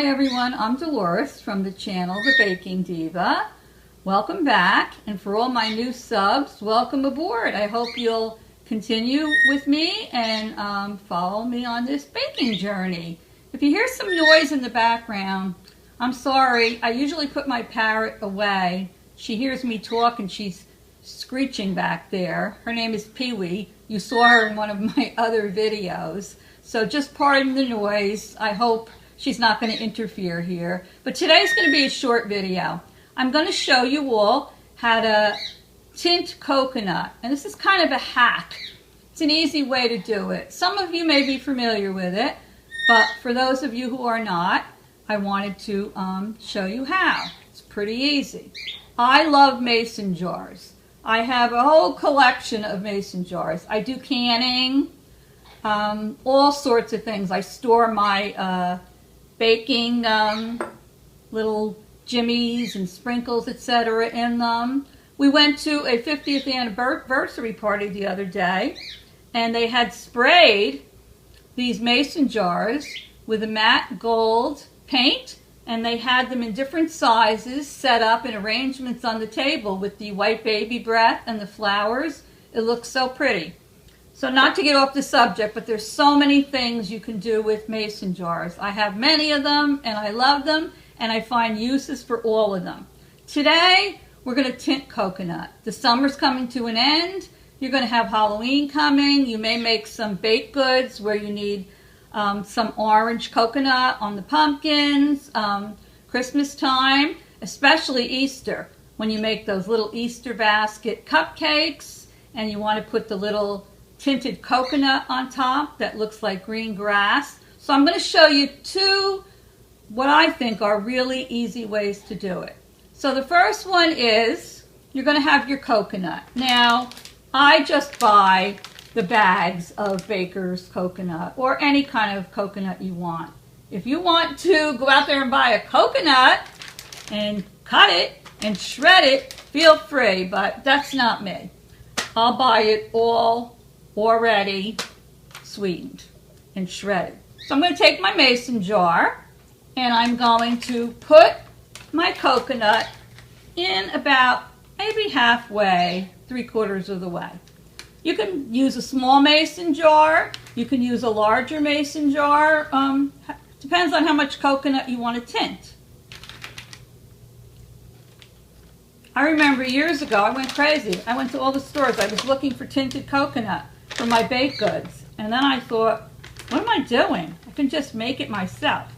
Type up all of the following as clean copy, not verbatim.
Hi everyone, I'm Dolores from the channel The Baking Diva. Welcome back, and for all my new subs, welcome aboard. I hope you'll continue with me and follow me on this baking journey. If you hear some noise in the background, I'm sorry. I usually put my parrot away. She hears me talk and she's screeching back there. Her name is Pee-wee. You saw her in one of my other videos. So just pardon the noise. I hope she's not going to interfere here. But today's going to be a short video. I'm going to show you all how to tint coconut. And this is kind of a hack. It's an easy way to do it. Some of you may be familiar with it, but for those of you who are not, I wanted to show you how. It's pretty easy. I love mason jars. I have a whole collection of mason jars. I do canning, all sorts of things. I store my baking little jimmies and sprinkles, etc. in them. We went to a 50th anniversary party the other day, and they had sprayed these mason jars with a matte gold paint, and they had them in different sizes set up in arrangements on the table with the white baby breath and the flowers. It looks so pretty. So not to get off the subject, but there's so many things you can do with mason jars. I have many of them, and I love them, and I find uses for all of them. Today, we're going to tint coconut. The summer's coming to an end. You're going to have Halloween coming. You may make some baked goods where you need some orange coconut on the pumpkins, Christmas time, especially Easter, when you make those little Easter Basket Cupcakes, and you want to put the little tinted coconut on top that looks like green grass. So I'm going to show you two what I think are really easy ways to do it. So the first one is you're going to have your coconut. Now, I just buy the bags of baker's coconut or any kind of coconut you want. If you want to go out there and buy a coconut and cut it and shred it, feel free, but that's not me. I'll buy it all already sweetened and shredded. So I'm going to take my mason jar and I'm going to put my coconut in about maybe halfway, 3/4 of the way. You can use a small mason jar. You can use a larger mason jar. Depends on how much coconut you want to tint. I remember years ago, I went crazy. I went to all the stores. I was looking for tinted coconut for my baked goods. And then I thought, what am I doing? I can just make it myself.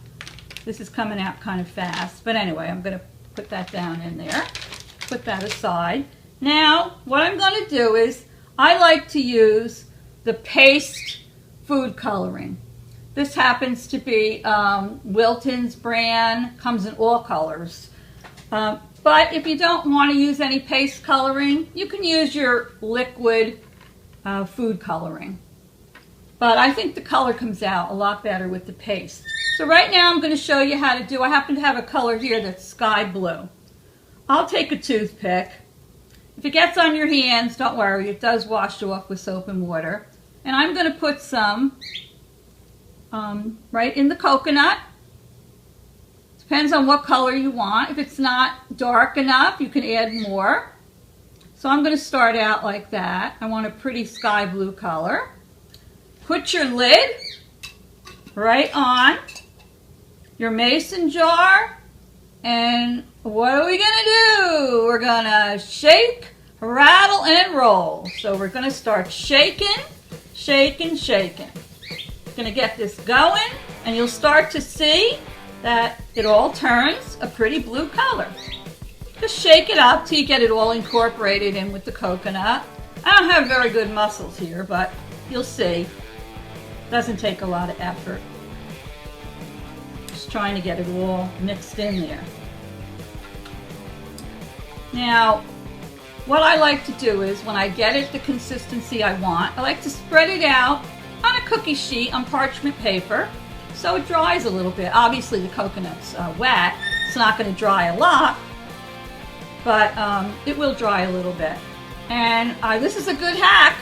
This is coming out kind of fast. But anyway, I'm going to put that down in there. Put that aside. Now, what I'm going to do is, I like to use the paste food coloring. This happens to be Wilton's brand. Comes in all colors. But if you don't want to use any paste coloring, you can use your liquid food coloring. But I think the color comes out a lot better with the paste. So right now I'm going to show you how to do, I happen to have a color here that's sky blue. I'll take a toothpick. If it gets on your hands, don't worry, it does wash off with soap and water. And I'm going to put some right in the coconut. Depends on what color you want. If it's not dark enough, you can add more. So I'm going to start out like that. I want a pretty sky blue color. Put your lid right on your mason jar. And what are we going to do? We're going to shake, rattle, and roll. So we're going to start shaking, shaking, shaking. Going to get this going, and you'll start to see that it all turns a pretty blue color. Just shake it up till you get it all incorporated in with the coconut. I don't have very good muscles here, but you'll see. Doesn't take a lot of effort. Just trying to get it all mixed in there. Now, what I like to do is when I get it the consistency I want, I like to spread it out on a cookie sheet on parchment paper so it dries a little bit. Obviously the coconut's wet. It's not going to dry a lot, but it will dry a little bit. And this is a good hack,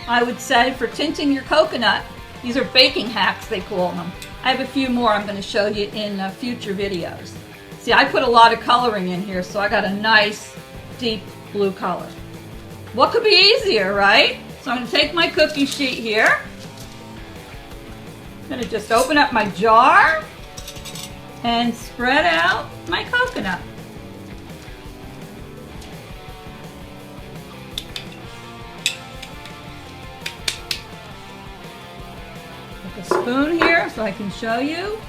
I would say, for tinting your coconut. These are baking hacks, they call them. I have a few more I'm going to show you in future videos. See, I put a lot of coloring in here, so I got a nice deep blue color. What could be easier, right? So I'm going to take my cookie sheet here. I'm going to just open up my jar and spread out my coconut. Take a spoon here so I can show you.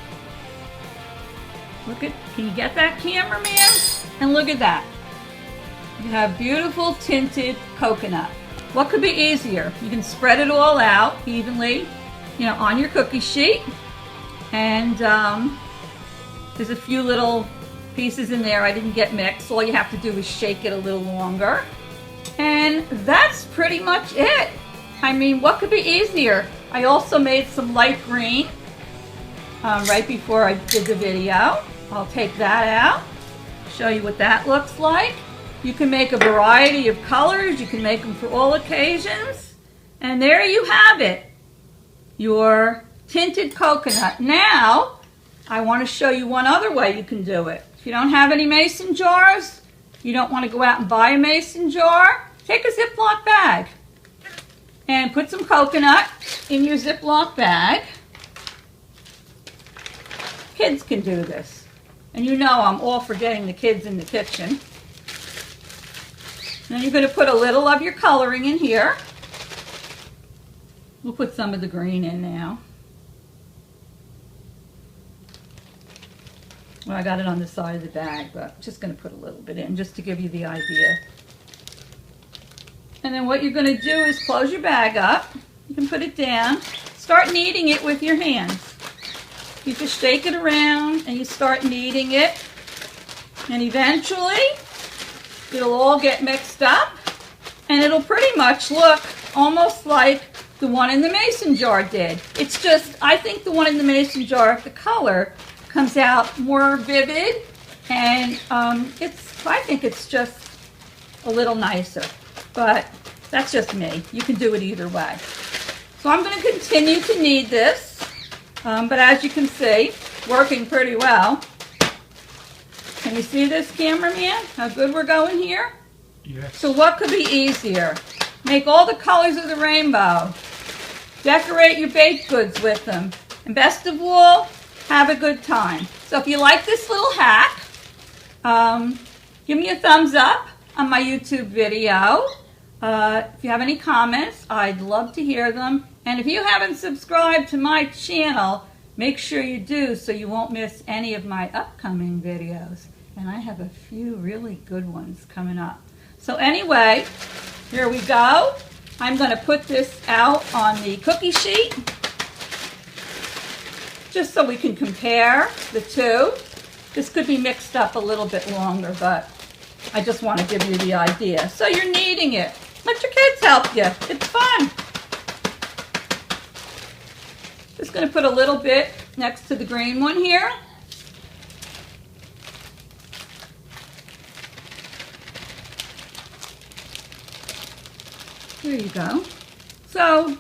Look at, can you get that, cameraman? And look at that. You have beautiful tinted coconut. What could be easier? You can spread it all out evenly, on your cookie sheet. And there's a few little pieces in there I didn't get mixed. All you have to do is shake it a little longer. And that's pretty much it. I mean, what could be easier? I also made some light green right before I did the video. I'll take that out, show you what that looks like. You can make a variety of colors. You can make them for all occasions. And there you have it, your tinted coconut. Now, I want to show you one other way you can do it. If you don't have any mason jars, you don't want to go out and buy a mason jar, take a Ziploc bag and put some coconut in your Ziploc bag. Kids can do this. And you know I'm all for getting the kids in the kitchen. Then you're going to put a little of your coloring in here. We'll put some of the green in now. Well, I got it on the side of the bag, but I'm just going to put a little bit in just to give you the idea. And then what you're going to do is close your bag up. You can put it down. Start kneading it with your hands. You just shake it around and you start kneading it. And eventually, it'll all get mixed up. And it'll pretty much look almost like the one in the mason jar did. It's just, I think the one in the mason jar, the color comes out more vivid. And I think it's just a little nicer. But that's just me. You can do it either way. So I'm going to continue to knead this. But as you can see, working pretty well. Can you see this, cameraman? How good we're going here? Yes. So what could be easier? Make all the colors of the rainbow. Decorate your baked goods with them. And best of all, have a good time. So if you like this little hack, give me a thumbs up on my YouTube video. If you have any comments, I'd love to hear them. And if you haven't subscribed to my channel, make sure you do so you won't miss any of my upcoming videos. And I have a few really good ones coming up. So anyway, here we go. I'm going to put this out on the cookie sheet just so we can compare the two. This could be mixed up a little bit longer, but I just want to give you the idea. So you're kneading it. Let your kids help you. It's fun. Just going to put a little bit next to the green one here. There you go. So,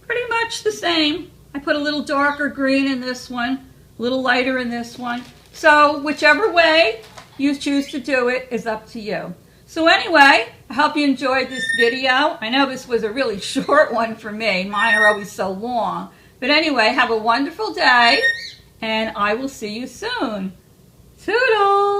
pretty much the same. I put a little darker green in this one, a little lighter in this one. So, whichever way you choose to do it is up to you. So anyway, I hope you enjoyed this video. I know this was a really short one for me. Mine are always so long. But anyway, have a wonderful day, and I will see you soon. Toodles!